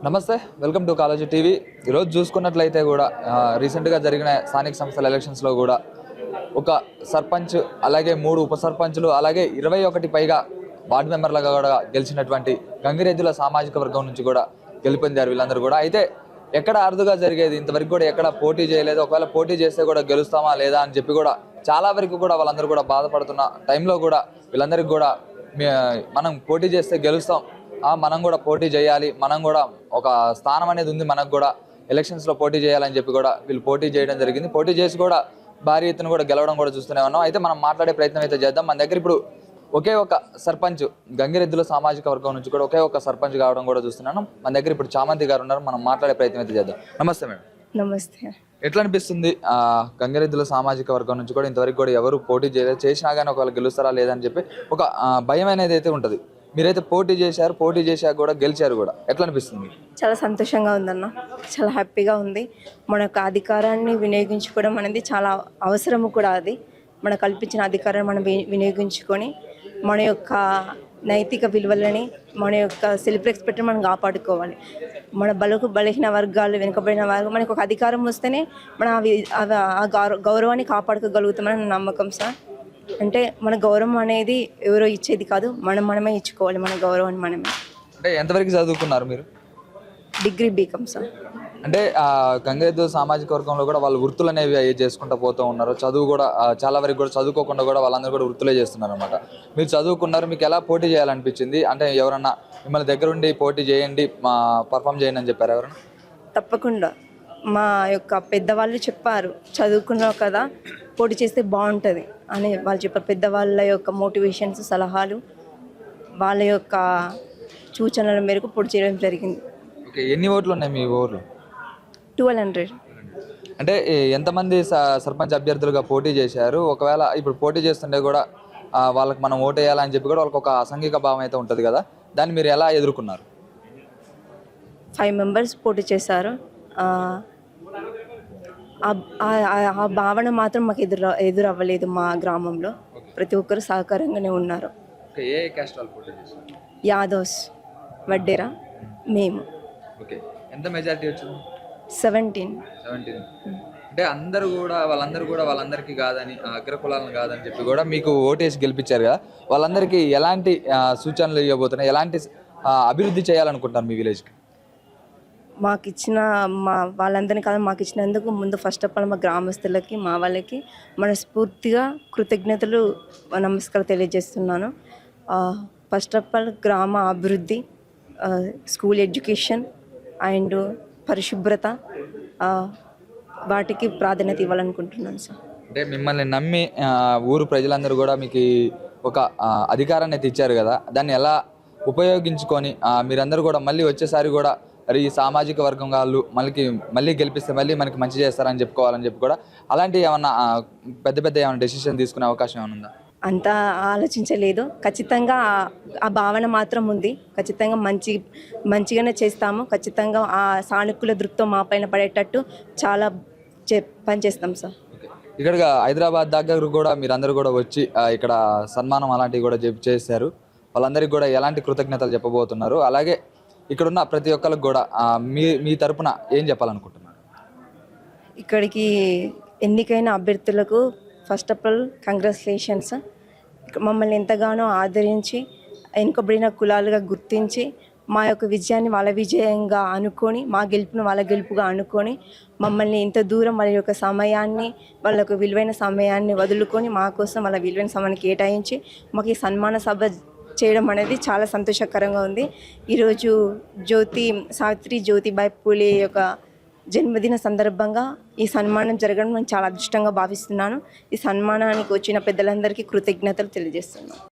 నమస్తే, welcome to college TV. ఈరోజు చూసుకున్నట్లయితే కూడా రీసెంట్గా జరిగిన స్థానిక సంస్థల ఎలక్షన్స్లో కూడా ఒక సర్పంచ్, అలాగే 3 ఉప సర్పంచ్లు, అలాగే 21 పైగా వార్డు మెంబర్లుగా కూడా గెలిచినటువంటి గంగిరెద్దుల సామాజిక వర్గం నుంచి కూడా గెలుపొందారు వీళ్ళందరూ కూడా. అయితే ఎక్కడ అరుదుగా జరిగేది, ఇంతవరకు కూడా ఎక్కడ పోటీ చేయలేదు. ఒకవేళ పోటీ చేస్తే కూడా గెలుస్తామా లేదా అని చెప్పి కూడా చాలా వరకు కూడా వాళ్ళందరూ కూడా బాధపడుతున్న టైంలో కూడా వీళ్ళందరికీ కూడా మనం పోటీ చేస్తే గెలుస్తాం, మనం కూడా పోటీ చేయాలి, మనం కూడా ఒక స్థానం అనేది ఉంది, మనకు కూడా ఎలక్షన్స్లో పోటీ చేయాలని చెప్పి కూడా వీళ్ళు పోటీ చేయడం జరిగింది. పోటీ చేసి కూడా భారీ ఎత్తున కూడా గెలవడం కూడా చూస్తూనే ఉన్నాం. అయితే మనం మాట్లాడే ప్రయత్నం అయితే చేద్దాం. మన దగ్గర ఇప్పుడు ఒకే ఒక సర్పంచ్, గంగిరెద్దుల సామాజిక వర్గం నుంచి కూడా ఒకే ఒక సర్పంచ్ కావడం కూడా చూస్తున్నాను. మన దగ్గర ఇప్పుడు చామంతి గారు ఉన్నారు, మనం మాట్లాడే ప్రయత్నం అయితే చేద్దాం. నమస్తే మేడం. నమస్తే. ఎట్లా అనిపిస్తుంది? గంగిరెద్దుల సామాజిక వర్గం నుంచి కూడా ఇంతవరకు కూడా ఎవరు పోటీ చేయలేదు, చేసినా కానీ ఒకవేళ గెలుస్తారా లేదని చెప్పి ఒక భయం అనేది అయితే ఉంటుంది. మీరైతే పోటీ చేశారు, పోటీ చేశాక కూడా గెలిచారు కూడా, ఎట్లా అనిపిస్తుంది? చాలా సంతోషంగా ఉందన్న, చాలా హ్యాపీగా ఉంది. మన యొక్క అధికారాన్ని వినియోగించుకోవడం అనేది చాలా అవసరము కూడా. అది మన కల్పించిన అధికారాన్ని మనం వినియోగించుకొని మన యొక్క నైతిక విలువలని, మన యొక్క సెల్ఫ్ రెస్పెక్ట్ని మనం కాపాడుకోవాలి. మన బలహీన వర్గాలు, వెనుకబడిన వర్గాలు మనకు ఒక అధికారం వస్తేనే మనం ఆ గౌరవాన్ని కాపాడుకోగలుగుతామని నమ్మకం సార్. అంటే మన గౌరవం అనేది ఎవరో ఇచ్చేది కాదు, మనమే ఇచ్చుకోవాలి మన గౌరవాన్ని మనమే. అంటే ఎంతవరకు చదువుకున్నారు మీరు? Degree BCom sir. అంటే గంగిరెద్దు సామాజిక వర్గంలో కూడా వాళ్ళు వృత్తులు అనేవి చేసుకుంటూ పోతూ ఉన్నారు. చదువు కూడా చాలా వరకు కూడా చదువుకోకుండా కూడా వాళ్ళందరూ కూడా వృత్తులే చేస్తున్నారు అనమాట. మీరు చదువుకున్నారు, మీకు ఎలా పోటీ చేయాలనిపించింది? అంటే ఎవరన్నా మిమ్మల్ని దగ్గరుండి పోటీ చేయండి, పర్ఫామ్ చేయండి అని చెప్పారు ఎవరన్నా? తప్పకుండా మా యొక్క పెద్దవాళ్ళు చెప్పారు, చదువుకున్నావు కదా పోటీ చేస్తే బాగుంటుంది అని వాళ్ళు చెప్పారు. పెద్దవాళ్ళ యొక్క మోటివేషన్స్, సలహాలు, వాళ్ళ యొక్క సూచనల మేరకు పోటీ చేయడం జరిగింది. ఓకే, ఎన్ని ఓట్లు ఉన్నాయి మీ ఊర్లో? 1200. అంటే ఎంతమంది సర్పంచ్ అభ్యర్థులుగా పోటీ చేశారు? ఒకవేళ ఇప్పుడు పోటీ చేస్తుంటే కూడా వాళ్ళకి మనం ఓటు వేయాలని చెప్పి కూడా వాళ్ళకి ఒక అసంఘిక భావం అయితే ఉంటుంది కదా, దాన్ని మీరు ఎలా ఎదుర్కొన్నారు? 5 మెంబర్స్ పోటీ చేశారు. ఆ భావన మాత్రం మాకు ఎదురవ్వలేదు. మా గ్రామంలో ప్రతి ఒక్కరు సహకారంగానే ఉన్నారు. ఏ క్యాస్ట్ వాళ్ళు పోటీ చేశారు? యాదవ్స్, వడ్డేరా, మేము. ఓకే, ఎంత మెజారిటీ వచ్చింది? 17. అంటే వాళ్ళందరూ కూడా వాళ్ళందరికీ కాదని, అగ్రకులాలను కాదని చెప్పి కూడా మీకు ఓటేసి గెలిపించారు కదా, వాళ్ళందరికీ ఎలాంటి సూచనలు ఇవ్వబోతున్నాయి, ఎలాంటి అభివృద్ధి చేయాలనుకుంటారు మీ విలేజ్కి? వాళ్ళందరినీ కాదు, మాకు ఇచ్చినందుకు ముందు ఫస్ట్ ఆఫ్ ఆల్ మా గ్రామస్తులకి, మా వాళ్ళకి మనస్ఫూర్తిగా కృతజ్ఞతలు, నమస్కారం తెలియజేస్తున్నాను. ఫస్ట్ ఆఫ్ ఆల్ గ్రామ అభివృద్ధి, స్కూల్ ఎడ్యుకేషన్ అండ్ పరిశుభ్రత, వాటికి ప్రాధాన్యత ఇవ్వాలనుకుంటున్నాను సార్. అంటే మిమ్మల్ని నమ్మి ఊరు ప్రజలందరూ కూడా మీకు ఒక అధికారాన్ని అయితే ఇచ్చారు కదా, దాన్ని ఎలా ఉపయోగించుకొని మీరందరూ కూడా మళ్ళీ వచ్చేసారి కూడా ఈ సామాజిక వర్గం వాళ్ళు మళ్ళీ గెలిపిస్తే మళ్ళీ మనకి మంచి చేస్తారని చెప్పుకోవాలని చెప్పి కూడా అలాంటి ఏమన్నా పెద్ద ఏమైనా డెసిషన్ తీసుకునే అవకాశం ఏమైనా ఉందా? అంతా ఆలోచించలేదు. ఖచ్చితంగా ఆ భావన మాత్రం ఉంది. ఖచ్చితంగా మంచిగానే చేస్తాము. ఖచ్చితంగా ఆ సానుకూల దృక్పథం మా పైన పడేటట్టు చాలా పనిచేస్తాం సార్. ఇక్కడ హైదరాబాద్ దగ్గర కూడా మీరందరూ కూడా వచ్చి ఇక్కడ సన్మానం అలాంటివి కూడా చేశారు. వాళ్ళందరికీ కూడా ఎలాంటి కృతజ్ఞతలు చెప్పబోతున్నారు? అలాగే ఇక్కడున్న ప్రతి ఒక్కరికి కూడా మీ తరపున ఏం చెప్పాలనుకుంటున్నారు? ఇక్కడికి ఎన్నికైన అభ్యర్థులకు ఫస్ట్ ఆఫ్ ఆల్ కంగ్రాచులేషన్స్. మమ్మల్ని ఎంతగానో ఆదరించి, వెనుకబడిన కులాలుగా గుర్తించి, మా యొక్క విజయాన్ని వాళ్ళ విజయంగా అనుకొని, మా గెలుపును వాళ్ళ గెలుపుగా అనుకొని, మమ్మల్ని ఇంత దూరం వాళ్ళ యొక్క సమయాన్ని, వాళ్ళ యొక్క విలువైన సమయాన్ని వదులుకొని మా కోసం వాళ్ళ విలువైన సమయాన్ని కేటాయించి మాకు ఈ సన్మాన సభ చేయడం అనేది చాలా సంతోషకరంగా ఉంది. ఈరోజు సావిత్రి జ్యోతిబాయి పూలే యొక్క జన్మదిన సందర్భంగా ఈ సన్మానం జరగడం నేను చాలా అదృష్టంగా భావిస్తున్నాను. ఈ సన్మానానికి వచ్చిన పెద్దలందరికీ కృతజ్ఞతలు తెలియజేస్తున్నాను.